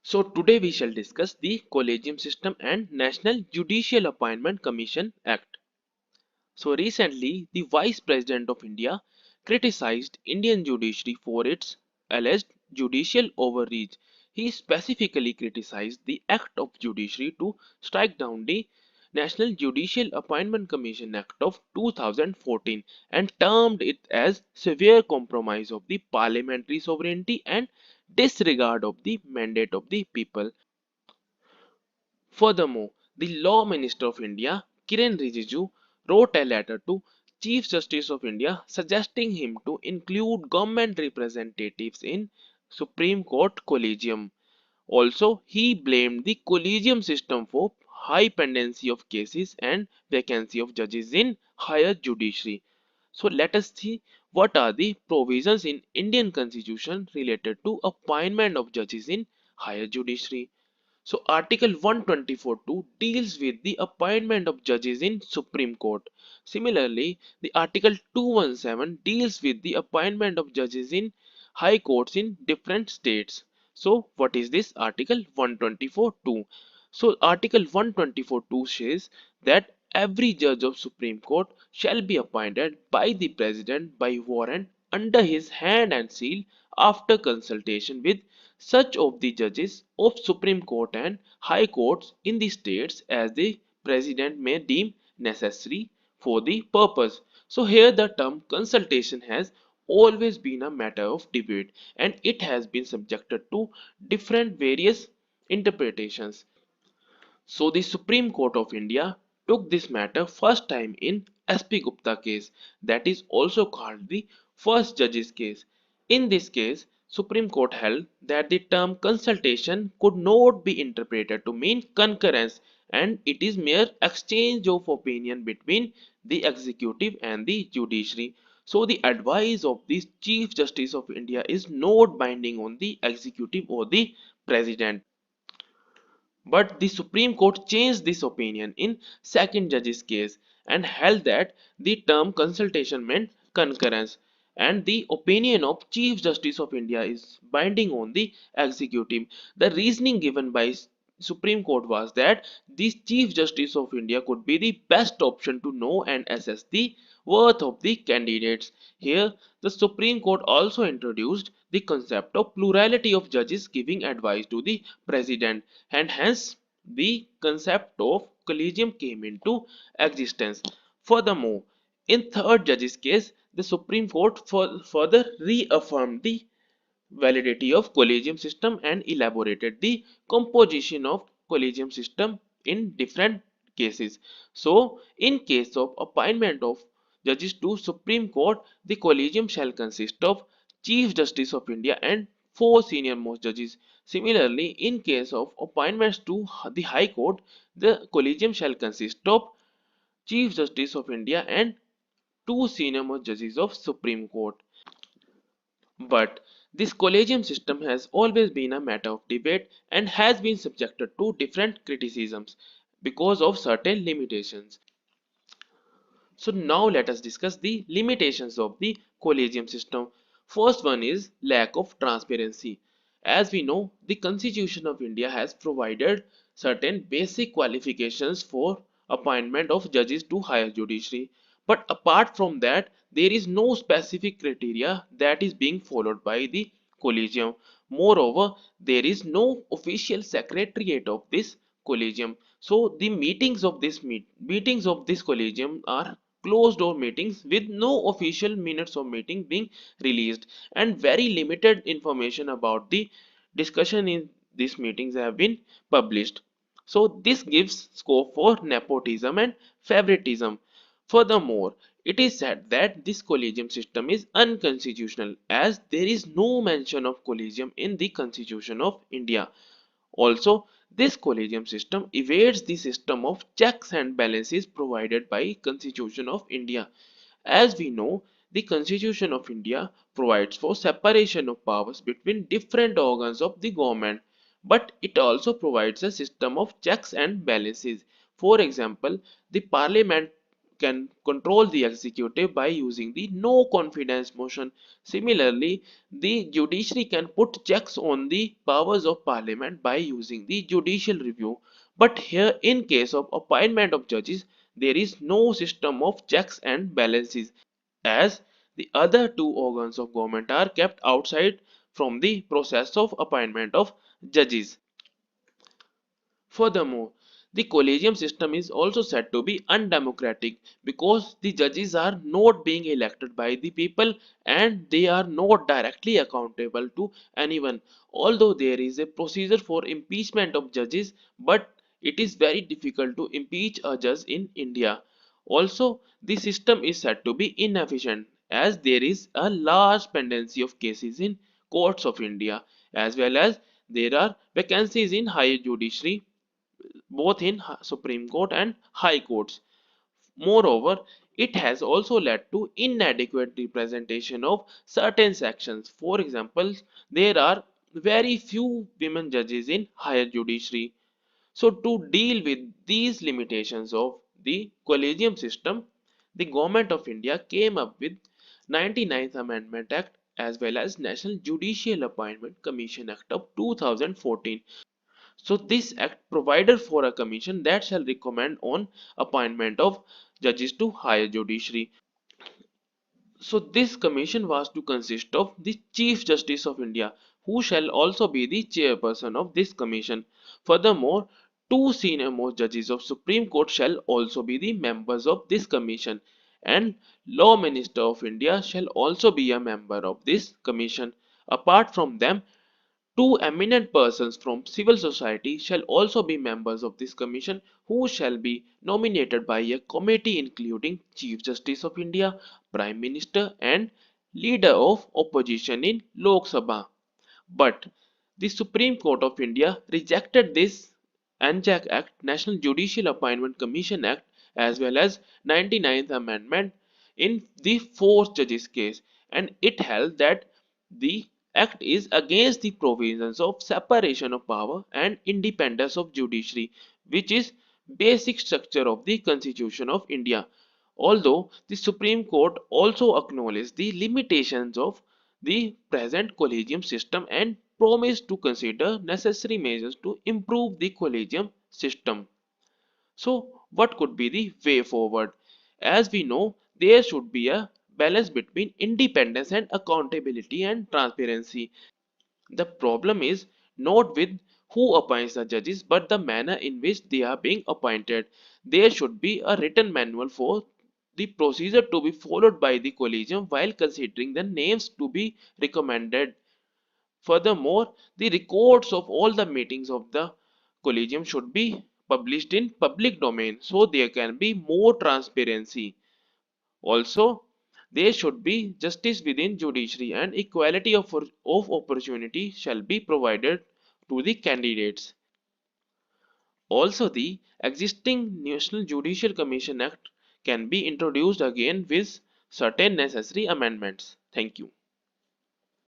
So today we shall discuss the Collegium System and National Judicial Appointment Commission Act. So recently, the Vice President of India criticized Indian judiciary for its alleged judicial overreach. He specifically criticized the act of judiciary to strike down the National Judicial Appointment Commission Act of 2014 and termed it as severe compromise of the parliamentary sovereignty and disregard of the mandate of the people. Furthermore, the Law Minister of India, Kiren Rijiju, wrote a letter to Chief Justice of India suggesting him to include government representatives in Supreme Court Collegium. Also, he blamed the Collegium system for high pendency of cases and vacancy of judges in higher judiciary. So let us see what are the provisions in Indian Constitution related to appointment of judges in higher judiciary. So Article 124(2) deals with the appointment of judges in Supreme Court. Similarly, the Article 217 deals with the appointment of judges in high courts in different states. So what is this Article 124(2)? So Article 124(2) says that every judge of Supreme Court shall be appointed by the President by warrant under his hand and seal after consultation with such of the judges of Supreme Court and High Courts in the states as the President may deem necessary for the purpose. So here the term consultation has always been a matter of debate and it has been subjected to different various interpretations. So the Supreme Court of India took this matter first time in SP Gupta case, that is also called the first judge's case. In this case, Supreme Court held that the term consultation could not be interpreted to mean concurrence and it is mere exchange of opinion between the executive and the judiciary. So the advice of the Chief Justice of India is not binding on the executive or the president. But the Supreme Court changed this opinion in second judge's case and held that the term consultation meant concurrence and the opinion of Chief Justice of India is binding on the executive. The reasoning given by Supreme Court was that the Chief Justice of India could be the best option to know and assess the worth of the candidates. Here, the Supreme Court also introduced the concept of plurality of judges giving advice to the president, and hence the concept of collegium came into existence. Furthermore, in third judge's case, the Supreme Court further reaffirmed the validity of collegium system and elaborated the composition of collegium system in different cases. So in case of appointment of judges to Supreme Court, the collegium shall consist of Chief Justice of India and four senior most judges. Similarly, in case of appointments to the High Court, the collegium shall consist of Chief Justice of India and two senior most judges of Supreme Court. But this collegium system has always been a matter of debate and has been subjected to different criticisms because of certain limitations. So now let us discuss the limitations of the collegium system. First one is lack of transparency. As we know, the Constitution of India has provided certain basic qualifications for appointment of judges to higher judiciary. But apart from that, there is no specific criteria that is being followed by the collegium. Moreover, there is no official secretariat of this collegium. So the meetings of this collegium are closed door meetings with no official minutes of meeting being released and very limited information about the discussion in these meetings have been published. So this gives scope for nepotism and favoritism. Furthermore, it is said that this collegium system is unconstitutional as there is no mention of collegium in the Constitution of India. Also, this collegium system evades the system of checks and balances provided by Constitution of India. As we know, the Constitution of India provides for separation of powers between different organs of the government, but it also provides a system of checks and balances. For example, the parliament can control the executive by using the no confidence motion. Similarly, the judiciary can put checks on the powers of parliament by using the judicial review. But here, in case of appointment of judges, there is no system of checks and balances, as the other two organs of government are kept outside from the process of appointment of judges. Furthermore, the collegium system is also said to be undemocratic because the judges are not being elected by the people and they are not directly accountable to anyone. Although there is a procedure for impeachment of judges, but it is very difficult to impeach a judge in India. Also, the system is said to be inefficient as there is a large pendency of cases in courts of India, as well as there are vacancies in higher judiciary both in Supreme Court and High Courts. Moreover, it has also led to inadequate representation of certain sections. For example, there are very few women judges in higher judiciary. So, to deal with these limitations of the collegium system, the Government of India came up with 99th Amendment Act as well as National Judicial Appointment Commission Act of 2014. So this act provided for a commission that shall recommend on appointment of judges to higher judiciary. So this commission was to consist of the Chief Justice of India, who shall also be the chairperson of this commission. Furthermore, two senior most judges of Supreme Court shall also be the members of this commission, and Law Minister of India shall also be a member of this commission. Apart from them, two eminent persons from civil society shall also be members of this commission, who shall be nominated by a committee including Chief Justice of India, Prime Minister and Leader of Opposition in Lok Sabha. But the Supreme Court of India rejected this NJAC Act, National Judicial Appointment Commission Act, as well as 99th Amendment in the fourth judge's case, and it held that the act is against the provisions of separation of power and independence of judiciary, which is basic structure of the Constitution of India. Although the Supreme Court also acknowledged the limitations of the present collegium system and promised to consider necessary measures to improve the collegium system. So, what could be the way forward? As we know, there should be a balance between independence and accountability and transparency. The problem is not with who appoints the judges but the manner in which they are being appointed. There should be a written manual for the procedure to be followed by the collegium while considering the names to be recommended. Furthermore, the records of all the meetings of the collegium should be published in public domain so there can be more transparency. Also, there should be justice within judiciary and equality of opportunity shall be provided to the candidates. Also, the existing National Judicial Commission Act can be introduced again with certain necessary amendments. Thank you.